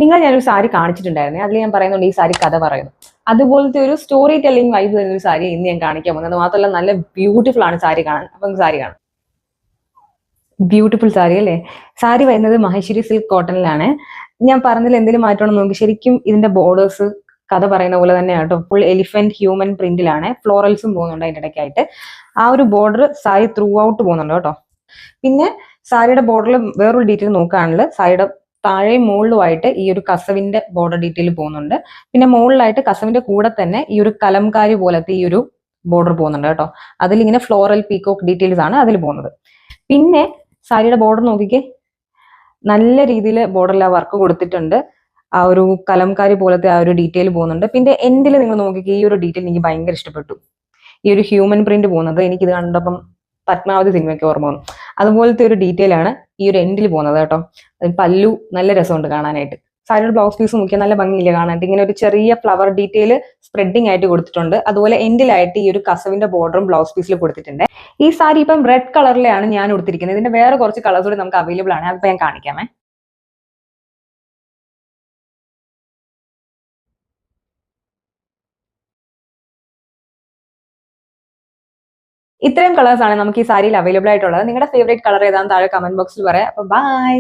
ഞാനൊരു സാരി കാണിച്ചിട്ടുണ്ടായിരുന്നേ, അതിൽ ഞാൻ പറയുന്നുണ്ട് ഈ സാരി കഥ പറയുന്നു. അതുപോലത്തെ ഒരു സ്റ്റോറി ടെല്ലിംഗ് വൈബ് വരുന്ന ഒരു സാരി ഇന്ന് ഞാൻ കാണിക്കാൻ പോകുന്നത്. മാത്രമല്ല നല്ല ബ്യൂട്ടിഫുൾ ആണ് സാരി കാണാൻ. അപ്പം സാരി കാണാം. ബ്യൂട്ടിഫുൾ സാരി അല്ലേ? സാരി വരുന്നത് മഹേശ്വരി സിൽക്ക് കോട്ടണിലാണ്. ഞാൻ പറഞ്ഞതിൽ എന്തെങ്കിലും മാറ്റമാണോ നോക്കി. ശരിക്കും ഇതിന്റെ ബോർഡേഴ്സ് കഥ പറയുന്ന പോലെ തന്നെയാണ് കേട്ടോ. ഫുൾ എലിഫന്റ് ഹ്യൂമൻ പ്രിന്റിലാണ്. ഫ്ലോറൽസും പോകുന്നുണ്ട് അതിന്റെ ഇടയ്ക്കായിട്ട്. ആ ഒരു ബോർഡർ സാരി ത്രൂ ഔട്ട് പോകുന്നുണ്ട് കേട്ടോ. പിന്നെ സാരിയുടെ ബോർഡറിൽ വേറൊരു ഡീറ്റെയിൽ നോക്കുകയാണെങ്കിൽ സാരിയുടെ താഴെയും മുകളിലുമായിട്ട് ഈ ഒരു കസവിന്റെ ബോർഡർ ഡീറ്റെയിൽ പോകുന്നുണ്ട്. പിന്നെ മുകളിലായിട്ട് കസവിന്റെ കൂടെ തന്നെ ഈ ഒരു കലംകാരി പോലത്തെ ഈ ഒരു ബോർഡർ പോകുന്നുണ്ട് കേട്ടോ. അതിലിങ്ങനെ ഫ്ലോറൽ പീകോക്ക് ഡീറ്റെയിൽസ് ആണ് അതിൽ പോകുന്നത്. പിന്നെ സാരിയുടെ ബോർഡർ നോക്കിക്കേ, നല്ല രീതിയിൽ ബോർഡറിൽ ആ വർക്ക് കൊടുത്തിട്ടുണ്ട്. ആ ഒരു കലംകാരി പോലത്തെ ആ ഒരു ഡീറ്റെയിൽ പോകുന്നുണ്ട്. പിന്നെ എൻഡിൽ നിങ്ങൾ നോക്കിക്കേ, ഈ ഒരു ഡീറ്റെയിൽ എനിക്ക് ഭയങ്കര ഇഷ്ടപ്പെട്ടു. ഈ ഒരു ഹ്യൂമൻ പ്രിന്റ് പോകുന്നത് എനിക്കിത് കണ്ടപ്പം പത്മാവതി സിനിമയ്ക്ക് ഓർമ്മ വന്നു. അതുപോലത്തെ ഒരു ഡീറ്റെയിൽ ആണ് ഈ ഒരു എൻഡിൽ പോകുന്നത് കേട്ടോ. പല്ലു നല്ല രസമുണ്ട് കാണാനായിട്ട്. സാരിയുടെ ബ്ലൗസ് പീസ് നോക്കിയാൽ നല്ല ഭംഗിയില്ല കാണാനായിട്ട്. ഇങ്ങനെ ഒരു ചെറിയ ഫ്ലവർ ഡീറ്റെയിൽ സ്പ്രെഡിങ് ആയിട്ട് കൊടുത്തിട്ടുണ്ട്. അതുപോലെ എൻഡിലായിട്ട് ഈ ഒരു കസവിന്റെ ബോർഡറും ബ്ലൗസ് പീസിൽ കൊടുത്തിട്ടുണ്ട്. ഈ സാരി ഇപ്പം റെഡ് കളറിലാണ് ഞാൻ കൊടുത്തിരിക്കുന്നത്. ഇതിന്റെ വേറെ കുറച്ച് കളേഴ്സ് കൂടി നമുക്ക് അവൈലബിൾ ആണ്. അതിപ്പോ ഞാൻ കാണിക്കാമേ. ഇത്രയും കളേഴ്സ് ആണ് നമുക്ക് ഈ സാരിയിൽ അവൈലബിൾ ആയിട്ടുള്ളത്. നിങ്ങളുടെ ഫേവറേറ്റ് കളർ ഏതാണെന്ന് താഴെ കമന്റ് ബോക്സിൽ പറയാം. അപ്പൊ ബൈ.